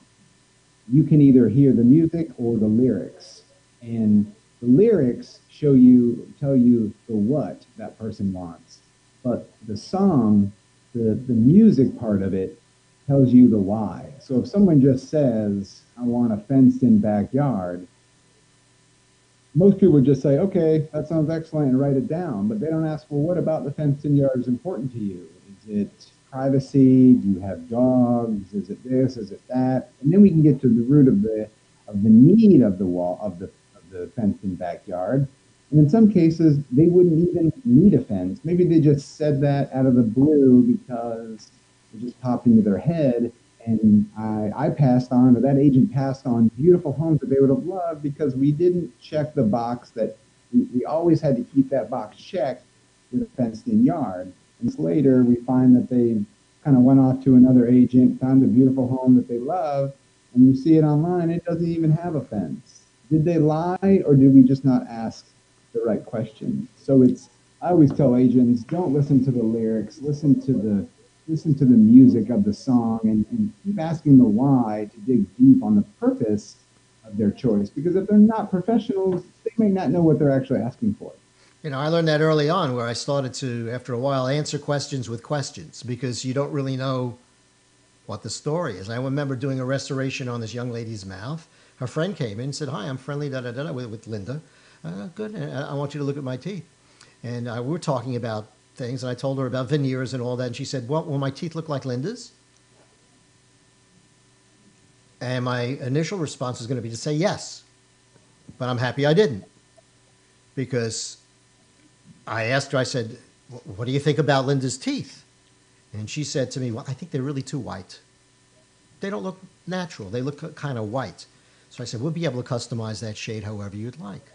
You can either hear the music or the lyrics. And the lyrics tell you the what that person wants. But the song, the music part of it tells you the why. So if someone just says, "I want a fenced-in backyard," most people would just say, "Okay, that sounds excellent," and write it down. But they don't ask, well, what about the fenced-in yard is important to you? Is it privacy? Do you have dogs? Is it this? Is it that? And then we can get to the root of the need of the wall of the fenced-in backyard. And in some cases, they wouldn't even need a fence. Maybe they just said that out of the blue because it just popped into their head. And I passed on, or that agent passed on, beautiful homes that they would have loved because we didn't check the box that we always had to keep that box checked with a fenced-in yard. And later we find that they kind of went off to another agent, found a beautiful home that they love, and you see it online, it doesn't even have a fence. Did they lie, or did we just not ask the right question? So I always tell agents, don't listen to the lyrics, listen to the music of the song, and keep asking the why to dig deep on the purpose of their choice. Because if they're not professionals, they may not know what they're actually asking for. I learned that early on, where I started to, after a while, answer questions with questions because you don't really know what the story is. I remember doing a restoration on this young lady's mouth. Her friend came in and said, "Hi, I'm friendly, with Linda. Good, and I want you to look at my teeth." And we were talking about things, and I told her about veneers and all that, and she said, "Well, will my teeth look like Linda's?" And my initial response was going to be to say yes, but I'm happy I didn't, because I asked her, I said, "What do you think about Linda's teeth?" And she said to me, "Well, I think they're really too white. They don't look natural. They look kind of white." So I said, "We'll be able to customize that shade however you'd like."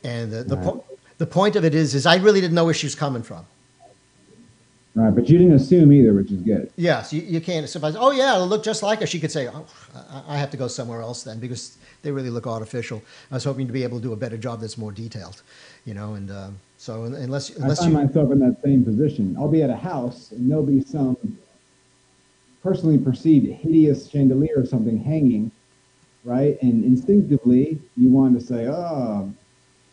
And the point of it is I really didn't know where she was coming from. Right, but you didn't assume either, which is good. Yes, you can't. So if I say, "Oh yeah, it'll look just like her," she could say, "Oh, I have to go somewhere else then because they really look artificial." I was hoping to be able to do a better job that's more detailed, and so unless I find myself in that same position. I'll be at a house and there'll be some personally perceived hideous chandelier or something hanging, right? And instinctively, you want to say, "Oh,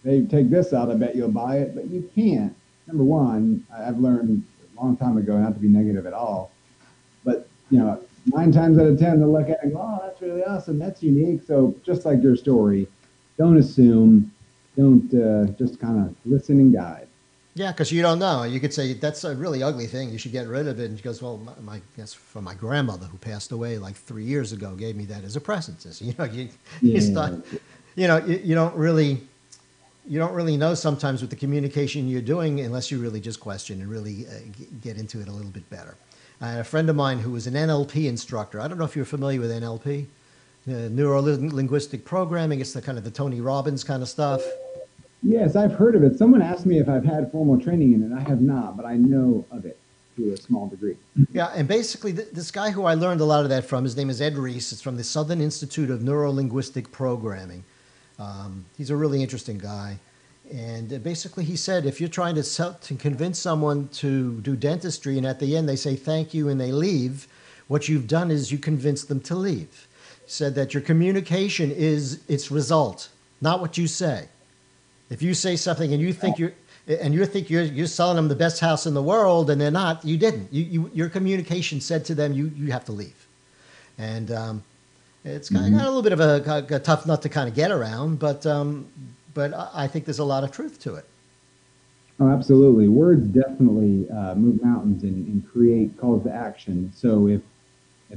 they take this out, I bet you'll buy it," but you can't. Number one, I've learned a long time ago not to be negative at all, but 9 times out of 10 they'll look at it and go, "Oh, that's really awesome, that's unique." So just like your story, don't assume, don't just kind of listen and guide. Yeah, because you don't know. You could say, "That's a really ugly thing. You should get rid of it." And she goes, "Well, guess from my grandmother who passed away like 3 years ago gave me that as a present." So, you Yeah. start, you don't really. you don't really know sometimes with the communication you're doing unless you really just question and really get into it a little bit better. I had a friend of mine who was an NLP instructor. I don't know if you're familiar with NLP, neuro-linguistic programming. It's the kind of the Tony Robbins kind of stuff. Yes, I've heard of it. Someone asked me if I've had formal training in it. I have not, but I know of it to a small degree. Yeah, and basically this guy who I learned a lot of that from, his name is Ed Reese. It's from the Southern Institute of Neuro-Linguistic Programming. He's a really interesting guy. And basically he said, if you're trying to convince someone to do dentistry and at the end they say thank you and they leave, what you've done is you convince them to leave. He said that your communication is its result, not what you say. If you say something and you think you're selling them the best house in the world and they're not, you didn't. Your communication said to them, you have to leave. And it's got a little bit of a tough nut to kind of get around, but I think there's a lot of truth to it. Oh, absolutely. Words definitely move mountains and create calls to action. So if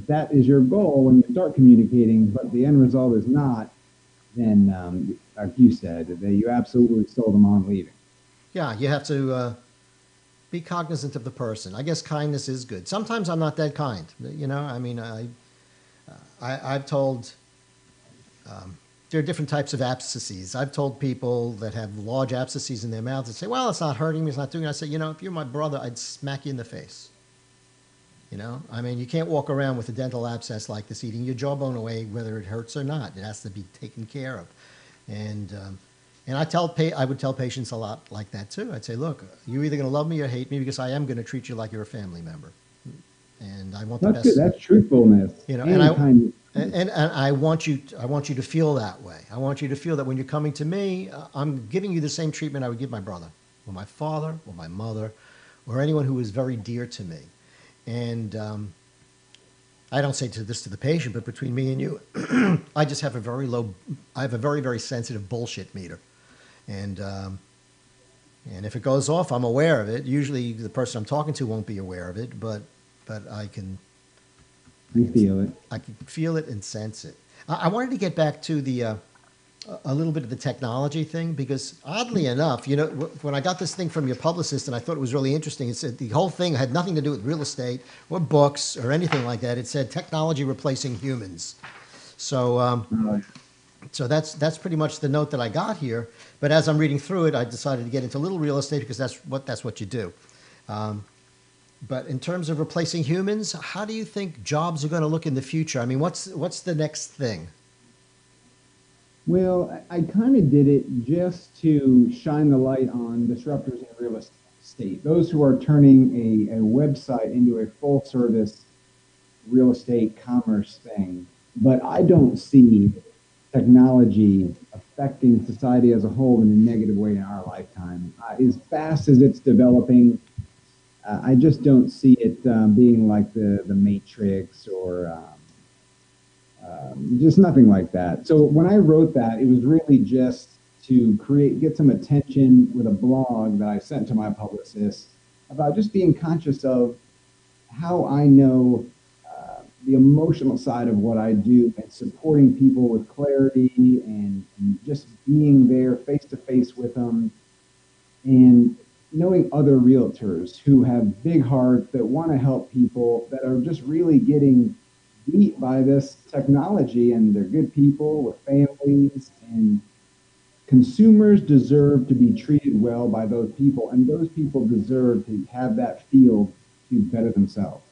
that is your goal when you start communicating, but the end result is not, then like you said, you absolutely sold them on leaving. Yeah, you have to be cognizant of the person. I guess kindness is good. Sometimes I'm not that kind. You know, I mean, I've told, there are different types of abscesses. I've told people that have large abscesses in their mouths and say, well, it's not hurting me, it's not doing it. I say, you know, if you're my brother, I'd smack you in the face. You know, I mean, you can't walk around with a dental abscess like this eating your jawbone away, whether it hurts or not. It has to be taken care of. And I would tell patients a lot like that too. I'd say, look, you're either going to love me or hate me because I am going to treat you like you're a family member. And I want the best. Good. That's truthfulness. You know, and I want you to feel that way. I want you to feel that when you're coming to me, I'm giving you the same treatment I would give my brother or my father or my mother or anyone who is very dear to me. And I don't say this to the patient, but between me and you, I just have I have a very, very sensitive bullshit meter. And if it goes off, I'm aware of it. Usually the person I'm talking to won't be aware of it, but I can... You feel it. I can feel it and sense it. I wanted to get back to a little bit of the technology thing, because oddly enough, you know, when I got this thing from your publicist and I thought it was really interesting, it said the whole thing had nothing to do with real estate or books or anything like that. It said technology replacing humans. So, so that's pretty much the note that I got here. But as I'm reading through it, I decided to get into a little real estate because that's what you do. But in terms of replacing humans, how do you think jobs are going to look in the future? I mean, what's the next thing? Well, I kind of did it just to shine the light on disruptors in real estate, those who are turning a website into a full-service real estate commerce thing. But I don't see technology affecting society as a whole in a negative way in our lifetime. As fast as it's developing, I just don't see it being like the Matrix or just nothing like that. So when I wrote that, it was really just to get some attention with a blog that I sent to my publicist about just being conscious of how I know the emotional side of what I do and supporting people with clarity and just being there face to face with them and knowing other realtors who have big hearts that want to help people that are just really getting beat by this technology, and they're good people with families, and consumers deserve to be treated well by those people, and those people deserve to have that field to better themselves.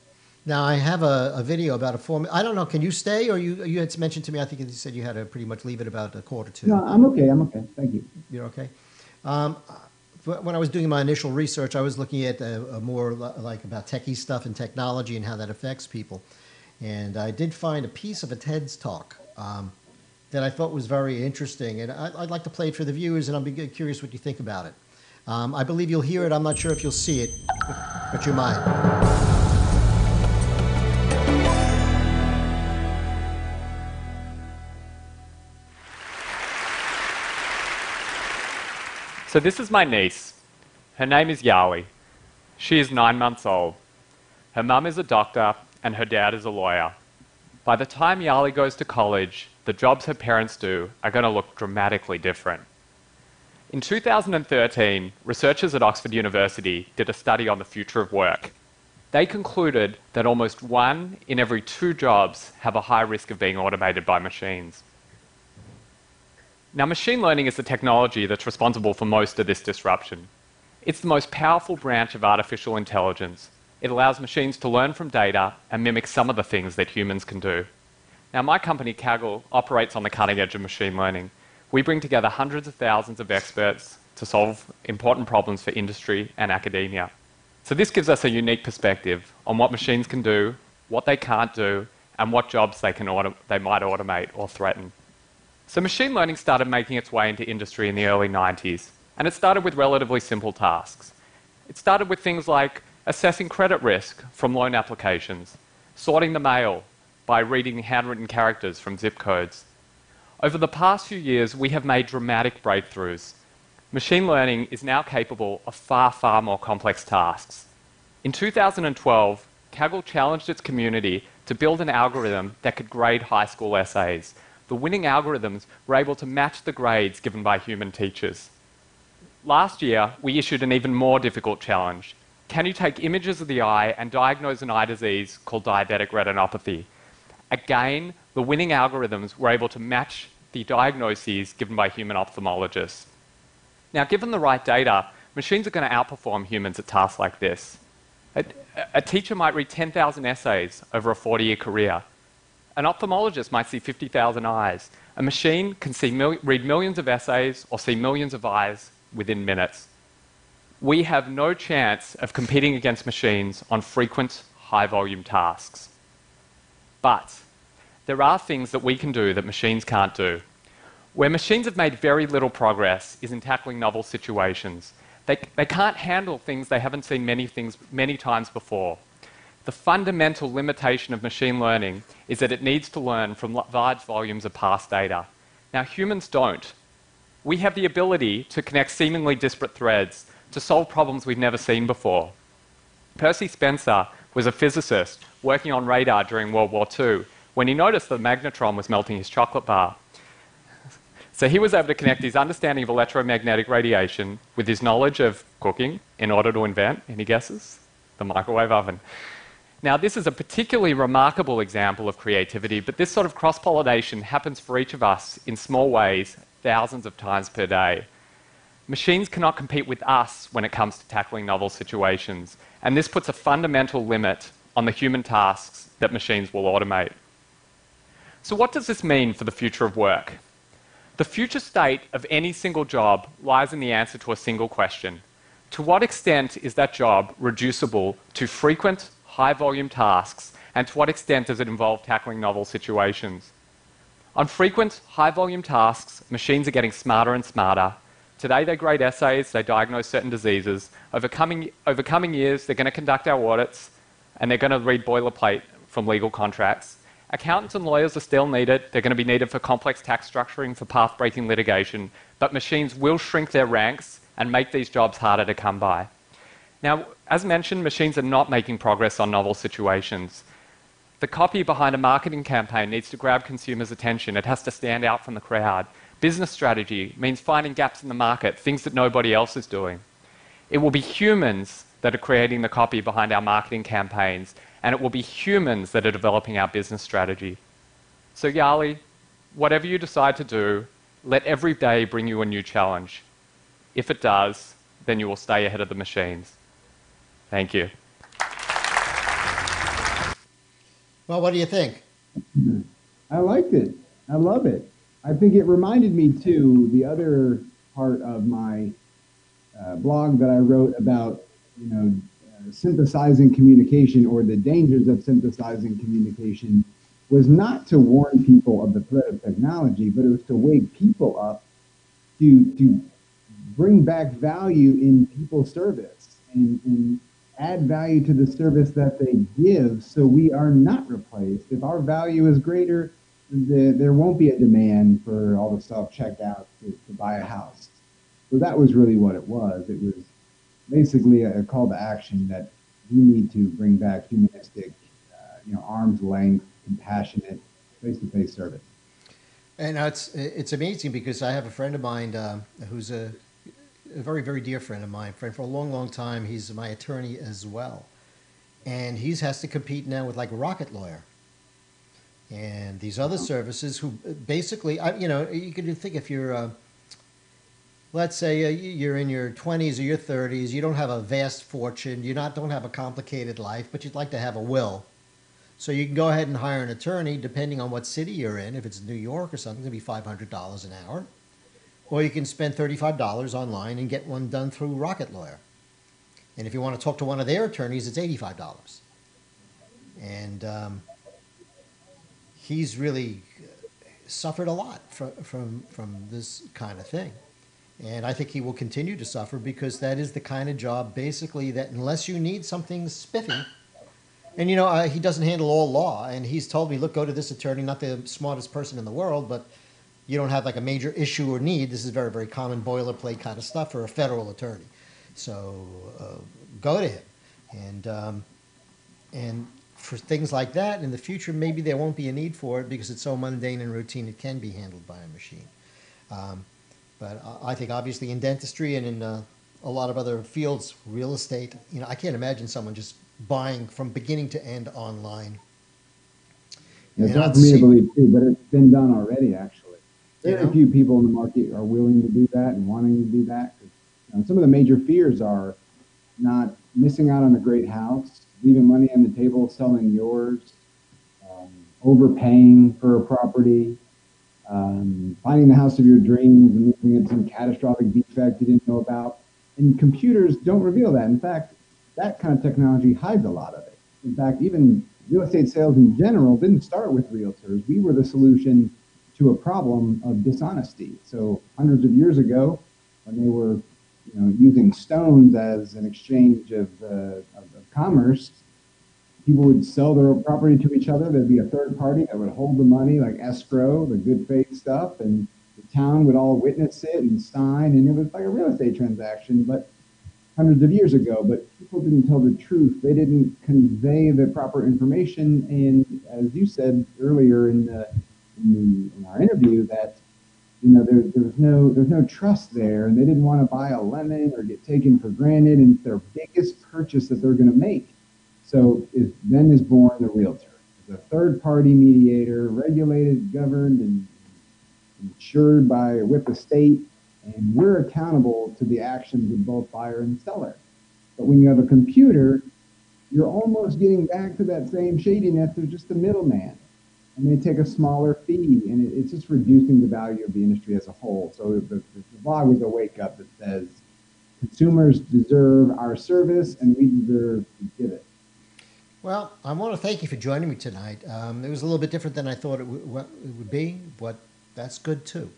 Now, I have a video about a form. I don't know, can you stay, or you had mentioned to me, I think you said you had to pretty much leave it about a quarter to. No, I'm okay. Thank you. You're okay? When I was doing my initial research, I was looking at more like about techie stuff and technology and how that affects people. And I did find a piece of a TED's talk that I thought was very interesting. And I'd like to play it for the viewers, and I'll be curious what you think about it. I believe you'll hear it. I'm not sure if you'll see it, but you might. So this is my niece. Her name is Yali. She is 9 months old. Her mum is a doctor and her dad is a lawyer. By the time Yali goes to college, the jobs her parents do are going to look dramatically different. In 2013, researchers at Oxford University did a study on the future of work. They concluded that almost 1 in every 2 jobs have a high risk of being automated by machines. Now, machine learning is the technology that's responsible for most of this disruption. It's the most powerful branch of artificial intelligence. It allows machines to learn from data and mimic some of the things that humans can do. Now, my company, Kaggle, operates on the cutting edge of machine learning. We bring together hundreds of thousands of experts to solve important problems for industry and academia. So this gives us a unique perspective on what machines can do, what they can't do, and what jobs they might automate or threaten. So machine learning started making its way into industry in the early 90s, and it started with relatively simple tasks. It started with things like assessing credit risk from loan applications, sorting the mail by reading handwritten characters from zip codes. Over the past few years, we have made dramatic breakthroughs. Machine learning is now capable of far, far more complex tasks. In 2012, Kaggle challenged its community to build an algorithm that could grade high school essays. The winning algorithms were able to match the grades given by human teachers. Last year, we issued an even more difficult challenge. Can you take images of the eye and diagnose an eye disease called diabetic retinopathy? Again, the winning algorithms were able to match the diagnoses given by human ophthalmologists. Now, given the right data, machines are going to outperform humans at tasks like this. A teacher might read 10,000 essays over a 40-year career. An ophthalmologist might see 50,000 eyes. A machine can read millions of essays or see millions of eyes within minutes. We have no chance of competing against machines on frequent, high-volume tasks. But there are things that we can do that machines can't do. Where machines have made very little progress is in tackling novel situations. They can't handle things they haven't seen many times before. The fundamental limitation of machine learning is that it needs to learn from large volumes of past data. Now, humans don't. We have the ability to connect seemingly disparate threads to solve problems we've never seen before. Percy Spencer was a physicist working on radar during World War II when he noticed the magnetron was melting his chocolate bar. So he was able to connect his understanding of electromagnetic radiation with his knowledge of cooking in order to invent, any guesses? The microwave oven. Now, this is a particularly remarkable example of creativity, but this sort of cross-pollination happens for each of us in small ways, thousands of times per day. Machines cannot compete with us when it comes to tackling novel situations, and this puts a fundamental limit on the human tasks that machines will automate. So what does this mean for the future of work? The future state of any single job lies in the answer to a single question. To what extent is that job reducible to frequent, high-volume tasks, and to what extent does it involve tackling novel situations? On frequent, high-volume tasks, machines are getting smarter and smarter. Today they grade essays, they diagnose certain diseases. Over coming years, they're going to conduct our audits, and they're going to read boilerplate from legal contracts. Accountants and lawyers are still needed. They're going to be needed for complex tax structuring, for path-breaking litigation, but machines will shrink their ranks and make these jobs harder to come by. Now, as mentioned, machines are not making progress on novel situations. The copy behind a marketing campaign needs to grab consumers' attention. It has to stand out from the crowd. Business strategy means finding gaps in the market, things that nobody else is doing. It will be humans that are creating the copy behind our marketing campaigns, and it will be humans that are developing our business strategy. So Yali, whatever you decide to do, let every day bring you a new challenge. If it does, then you will stay ahead of the machines. Thank you. Well, what do you think? I liked it. I love it. I think it reminded me, too, the other part of my blog that I wrote about, synthesizing communication, or the dangers of synthesizing communication, was not to warn people of the threat of technology, but it was to wake people up to bring back value in people's service and add value to the service that they give, so we are not replaced. If our value is greater, there won't be a demand for all the self-checkout to buy a house. So that was really what it was. It was basically a call to action that we need to bring back humanistic, arm's length, compassionate, face-to-face service. And it's amazing because I have a friend of mine who's a very, very dear friend of mine. For a long, long time, he's my attorney as well. And he has to compete now with like Rocket Lawyer and these other services who basically, you can think if you're, let's say you're in your 20s or your 30s, you don't have a vast fortune, don't have a complicated life, but you'd like to have a will. So you can go ahead and hire an attorney, depending on what city you're in. If it's New York or something, it'll be $500 an hour. Or you can spend $35 online and get one done through Rocket Lawyer. And if you want to talk to one of their attorneys, it's $85. And he's really suffered a lot from this kind of thing. And I think he will continue to suffer because that is the kind of job, basically, that unless you need something spiffy, and he doesn't handle all law, and he's told me, look, go to this attorney, not the smartest person in the world, but you don't have like a major issue or need. This is very, very common boilerplate kind of stuff for a federal attorney. So go to him. And for things like that in the future, maybe there won't be a need for it because it's so mundane and routine it can be handled by a machine. But I think obviously in dentistry and in a lot of other fields, real estate, I can't imagine someone just buying from beginning to end online. It's hard for me to believe too, but it's been done already, actually. Very few people in the market are willing to do that and wanting to do that. Some of the major fears are not missing out on a great house, leaving money on the table, selling yours, overpaying for a property, finding the house of your dreams and losing it some catastrophic defect you didn't know about. And computers don't reveal that. In fact, that kind of technology hides a lot of it. In fact, even real estate sales in general didn't start with realtors. We were the solution to a problem of dishonesty. So hundreds of years ago, when they were using stones as an exchange of commerce, people would sell their property to each other. There'd be a third party that would hold the money, like escrow, the good faith stuff, and the town would all witness it and sign, and it was like a real estate transaction, but hundreds of years ago. But people didn't tell the truth. They didn't convey the proper information. And as you said earlier in our interview, that there's no trust there, and they didn't want to buy a lemon or get taken for granted, and it's their biggest purchase that they're going to make. So then is born the realtor, the third-party mediator, regulated, governed, and insured with the state, and we're accountable to the actions of both buyer and seller. But when you have a computer, you're almost getting back to that same shadiness. There's just a middleman, and they take a smaller fee, and it's just reducing the value of the industry as a whole. So the blog was a wake-up that says consumers deserve our service, and we deserve to give it. Well, I want to thank you for joining me tonight. It was a little bit different than I thought it would be, but that's good too.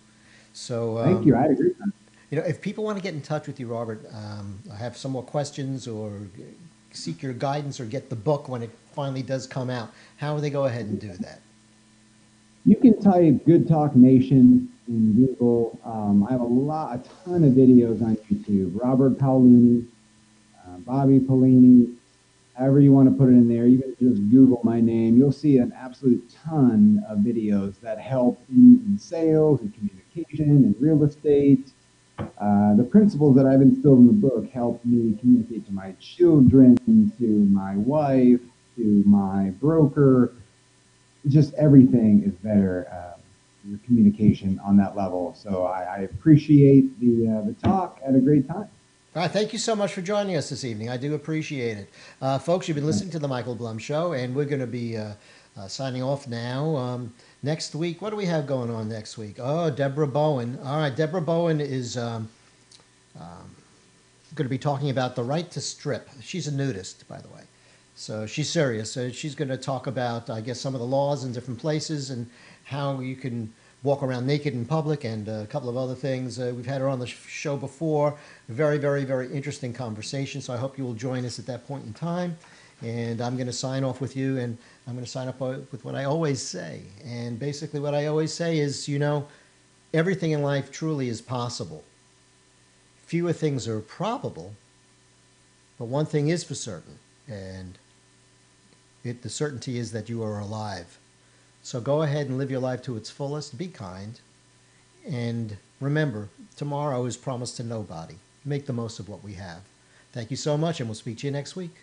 So thank you. I had a great time. If people want to get in touch with you, Robert, have some more questions or seek your guidance or get the book when it finally does come out, how will they go ahead and do that? You can type Good Talk Nation in Google. I have a ton of videos on YouTube. Robert Paolini, Bobby Paolini, however you want to put it in there. You can just Google my name. You'll see an absolute ton of videos that help in sales and communication and real estate. The principles that I've instilled in the book help me communicate to my children, to my wife, to my broker. Just everything is better, your communication on that level. So I appreciate the talk. Had a great time. All right, thank you so much for joining us this evening. I do appreciate it. Folks, you've been listening to The Michael Blum Show, and we're going to be signing off now. Next week, what do we have going on next week? Oh, Deborah Bowen. All right, Deborah Bowen is going to be talking about the right to strip. She's a nudist, by the way. So she's serious. So she's going to talk about, I guess, some of the laws in different places and how you can walk around naked in public and a couple of other things. We've had her on the show before. Very, very, very interesting conversation. So I hope you will join us at that point in time. And I'm going to sign off with you, and I'm going to sign up with what I always say. And basically what I always say is, everything in life truly is possible. Fewer things are probable, but one thing is for certain, and the certainty is that you are alive. So go ahead and live your life to its fullest. Be kind. And remember, tomorrow is promised to nobody. make the most of what we have. Thank you so much, and we'll speak to you next week.